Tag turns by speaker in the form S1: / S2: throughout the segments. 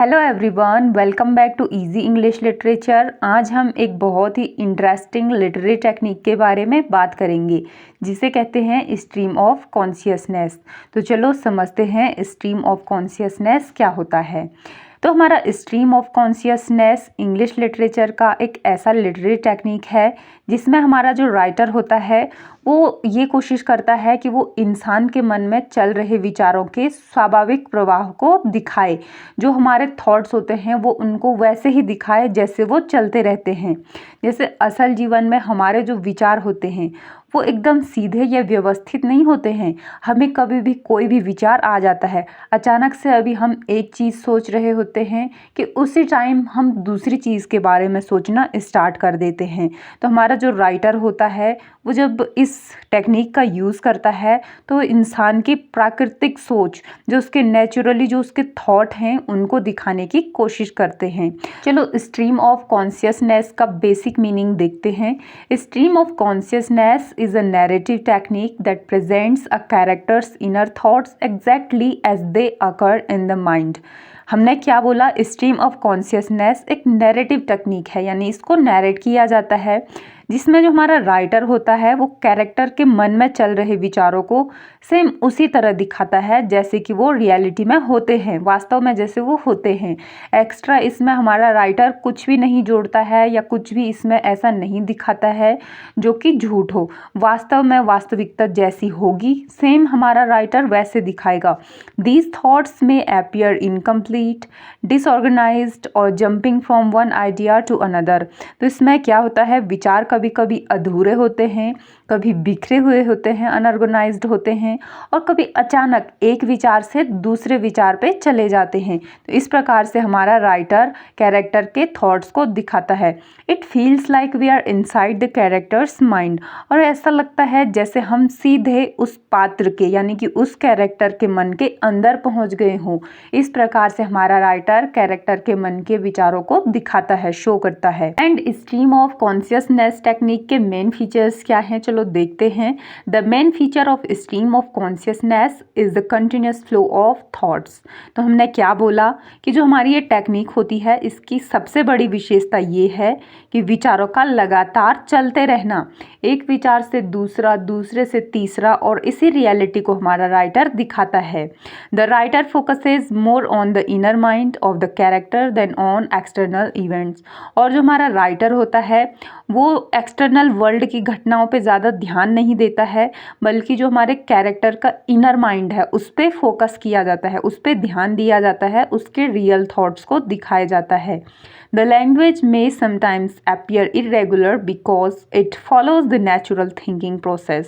S1: Hello everyone, welcome back to easy English literature. आज हम एक बहुत ही इंटरेस्टिंग लिटरेरी टेक्निक के बारे में बात करेंगे जिसे कहते हैं स्ट्रीम ऑफ कॉन्शियसनेस। तो चलो समझते हैं स्ट्रीम ऑफ कॉन्शियसनेस क्या होता है। तो हमारा stream of consciousness English literature का एक ऐसा लिटरेरी टेक्निक है जिसमें हमारा जो राइटर होता है वो ये कोशिश करता है कि वो इंसान के मन में चल रहे विचारों के स्वाभाविक प्रवाह को दिखाए। जो हमारे थॉट्स होते हैं वो उनको वैसे ही दिखाए जैसे वो चलते रहते हैं। जैसे असल जीवन में हमारे जो विचार होते हैं वो एकदम सीधे या व्यवस्थित नहीं होते हैं। हमें कभी भी कोई भी विचार आ जाता है, अचानक से अभी हम एक चीज़ सोच रहे होते हैं कि उसी टाइम हम दूसरी चीज़ के बारे में सोचना स्टार्ट कर देते हैं। तो हमारा जो राइटर होता है वो जब इस टेक्निक का यूज़ करता है तो इंसान की प्राकृतिक सोच, जो उसके नेचुरली जो उसके थॉट हैं उनको दिखाने की कोशिश करते हैं। चलो स्ट्रीम ऑफ कॉन्शियसनेस का बेसिक मीनिंग देखते हैं। Stream of consciousness is a narrative technique that presents a character's inner thoughts exactly as they occur in the mind। हमने क्या बोला, स्ट्रीम ऑफ कॉन्शियसनेस एक नैरेटिव टेक्निक है, यानी इसको नैरेट किया जाता है जिसमें जो हमारा राइटर होता है वो कैरेक्टर के मन में चल रहे विचारों को सेम उसी तरह दिखाता है जैसे कि वो रियलिटी में होते हैं, वास्तव में जैसे वो होते हैं। एक्स्ट्रा इसमें हमारा राइटर कुछ भी नहीं जोड़ता है या कुछ भी इसमें ऐसा नहीं दिखाता है जो कि झूठ हो। वास्तव में वास्तविकता जैसी होगी सेम हमारा राइटर वैसे दिखाएगा। These thoughts may appear incomplete, disorganised और jumping from one idea to another. तो इसमें क्या होता है, विचार कभी कभी अधूरे होते हैं, कभी बिखरे हुए होते हैं, अनऑर्गेनाइज्ड होते हैं, और कभी अचानक एक विचार से दूसरे विचार पे चले जाते हैं। तो इस प्रकार से हमारा राइटर कैरेक्टर के थॉट्स को दिखाता है। It feels like we are inside the character's mind, और ऐसा लगता है जैसे हम सीधे उस पात्र के यानी कि उस कैरेक्टर के मन के अंदर पहुंच गए हों। इस प्रकार से हमारा राइटर कैरेक्टर के मन के विचारों को दिखाता है, शो करता है। And stream of consciousness technique के मेन फीचर्स क्या हैं, चलो देखते हैं। The main feature of stream of consciousness is the continuous flow of thoughts. तो हमने क्या बोला कि जो हमारी ये टेक्निक होती है इसकी सबसे बड़ी विशेषता ये है कि विचारों का लगातार चलते रहना, एक विचार से दूसरा, दूसरे से तीसरा, और इसी रियलिटी को हमारा राइटर दिखाता है। The writer focuses more on the inner mind of the character than on external events. और जो हमारा राइटर होता है वो एक्सटर्नल वर्ल्ड की घटनाओं पे ज़्यादा ध्यान नहीं देता है, बल्कि जो हमारे कैरेक्टर का इनर माइंड है उस पर फोकस किया जाता है, उस पर ध्यान दिया जाता है, उसके रियल थॉट्स को दिखाया जाता है। The language may sometimes appear irregular because it follows the natural thinking process।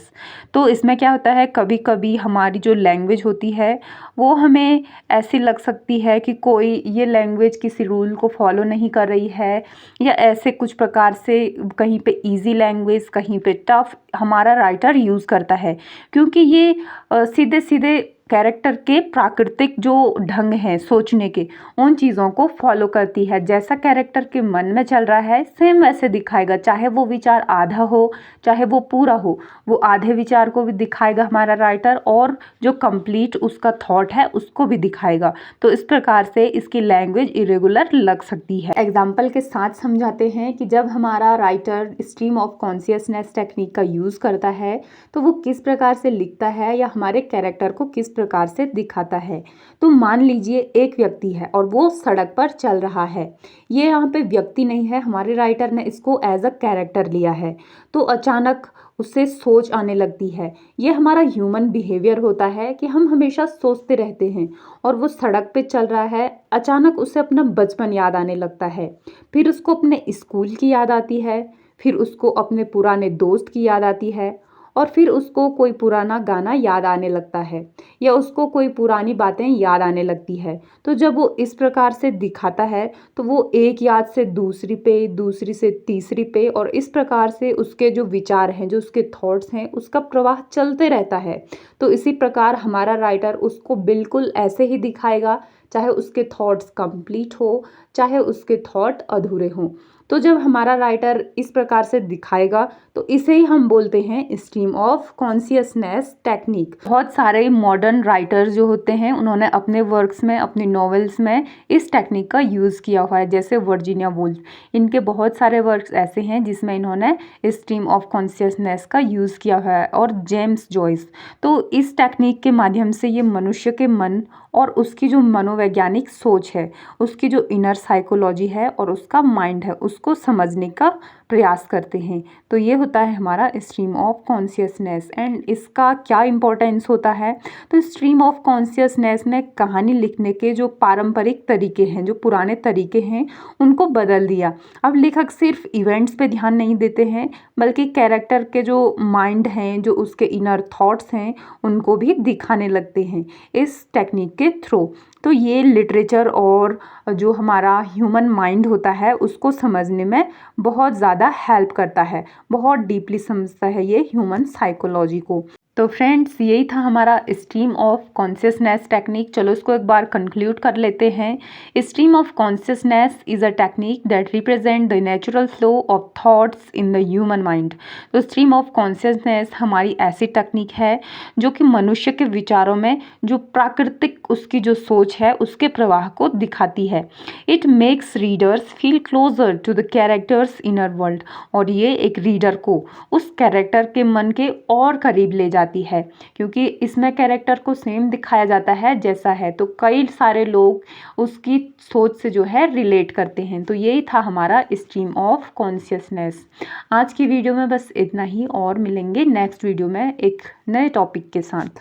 S1: तो इसमें क्या होता है, कभी कभी हमारी जो लैंग्वेज होती है वो हमें ऐसी लग सकती है कि कोई ये लैंग्वेज किसी रूल को फॉलो नहीं कर रही है, या ऐसे कुछ प्रकार से कहीं पे इजी लैंग्वेज, कहीं पे टफ हमारा राइटर यूज़ करता है, क्योंकि ये सीधे सीधे कैरेक्टर के प्राकृतिक जो ढंग हैं सोचने के उन चीज़ों को फॉलो करती है। जैसा कैरेक्टर के मन में चल रहा है सेम वैसे दिखाएगा, चाहे वो विचार आधा हो चाहे वो पूरा हो, वो आधे विचार को भी दिखाएगा हमारा राइटर, और जो कंप्लीट उसका थॉट है उसको भी दिखाएगा। तो इस प्रकार से इसकी लैंग्वेज इरेगुलर लग सकती है। एग्जाम्पल के साथ समझाते हैं कि जब हमारा writer stream of consciousness technique का यूज़ करता है तो वो किस प्रकार से लिखता है या हमारे कैरेक्टर को किस प्रकार से दिखाता है। तो मान लीजिए एक व्यक्ति है और वो सड़क पर चल रहा है। ये यहाँ पे व्यक्ति नहीं है, हमारे राइटर ने इसको एज अ कैरेक्टर लिया है। तो अचानक उससे सोच आने लगती है। ये हमारा ह्यूमन बिहेवियर होता है कि हम हमेशा सोचते रहते हैं, और वो सड़क पे चल रहा है, अचानक उसे अपना बचपन याद आने लगता है, फिर उसको अपने स्कूल की याद आती है, फिर उसको अपने पुराने दोस्त की याद आती है, और फिर उसको कोई पुराना गाना याद आने लगता है, या उसको कोई पुरानी बातें याद आने लगती है। तो जब वो इस प्रकार से दिखाता है तो वो एक याद से दूसरी पे, दूसरी से तीसरी पे, और इस प्रकार से उसके जो विचार हैं, जो उसके थॉट्स हैं, उसका प्रवाह चलते रहता है। तो इसी प्रकार हमारा राइटर उसको बिल्कुल ऐसे ही दिखाएगा, चाहे उसके थॉट्स कंप्लीट हो चाहे उसके थॉट अधूरे हों। तो जब हमारा राइटर इस प्रकार से दिखाएगा तो इसे ही हम बोलते हैं स्ट्रीम ऑफ कॉन्शियसनेस टेक्निक। बहुत सारे मॉडर्न राइटर्स जो होते हैं उन्होंने अपने वर्क्स में, अपनी नॉवेल्स में इस टेक्निक का यूज़ किया हुआ है, जैसे वर्जीनिया वुल्फ। इनके बहुत सारे वर्क्स ऐसे हैं जिसमें इन्होंने स्ट्रीम ऑफ कॉन्शियसनेस का यूज़ किया हुआ है। और जेम्स जॉयस, तो इस टेक्निक के माध्यम से ये मनुष्य के मन और उसकी जो मनोवैज्ञानिक सोच है, उसकी जो इनर साइकोलॉजी है और उसका माइंड है, उसको समझने का प्रयास करते हैं। तो ये होता है हमारा स्ट्रीम ऑफ कॉन्शियसनेस। एंड इसका क्या इम्पोर्टेंस होता है, तो स्ट्रीम ऑफ कॉन्शियसनेस ने कहानी लिखने के जो पारंपरिक तरीके हैं, जो पुराने तरीके हैं, उनको बदल दिया। अब लेखक सिर्फ इवेंट्स पे ध्यान नहीं देते हैं, बल्कि कैरेक्टर के जो माइंड हैं, जो उसके इनर थॉट्स हैं, उनको भी दिखाने लगते हैं इस टेक्निक के थ्रू। तो ये लिटरेचर और जो हमारा ह्यूमन माइंड होता है उसको समझने में बहुत ज़्यादा हेल्प करता है, बहुत डीपली समझता है ये ह्यूमन साइकोलॉजी को। तो फ्रेंड्स, यही था हमारा स्ट्रीम ऑफ कॉन्शियसनेस टेक्निक। चलो इसको एक बार कंक्लूड कर लेते हैं। Stream of consciousness is a technique that represent the natural flow of thoughts in the human mind. तो स्ट्रीम ऑफ कॉन्शियसनेस हमारी ऐसी टेक्निक है जो कि मनुष्य के विचारों में जो प्राकृतिक उसकी जो सोच है उसके प्रवाह को दिखाती है। It makes readers feel closer to the character's inner world. और ये एक रीडर को उस कैरेक्टर के मन के और करीब ले जाती है, क्योंकि इसमें कैरेक्टर को सेम दिखाया जाता है जैसा है, तो कई सारे लोग उसकी सोच से जो है रिलेट करते हैं। तो यही था हमारा स्ट्रीम ऑफ कॉन्शियसनेस। आज की वीडियो में बस इतना ही, और मिलेंगे नेक्स्ट वीडियो में एक नए टॉपिक के साथ।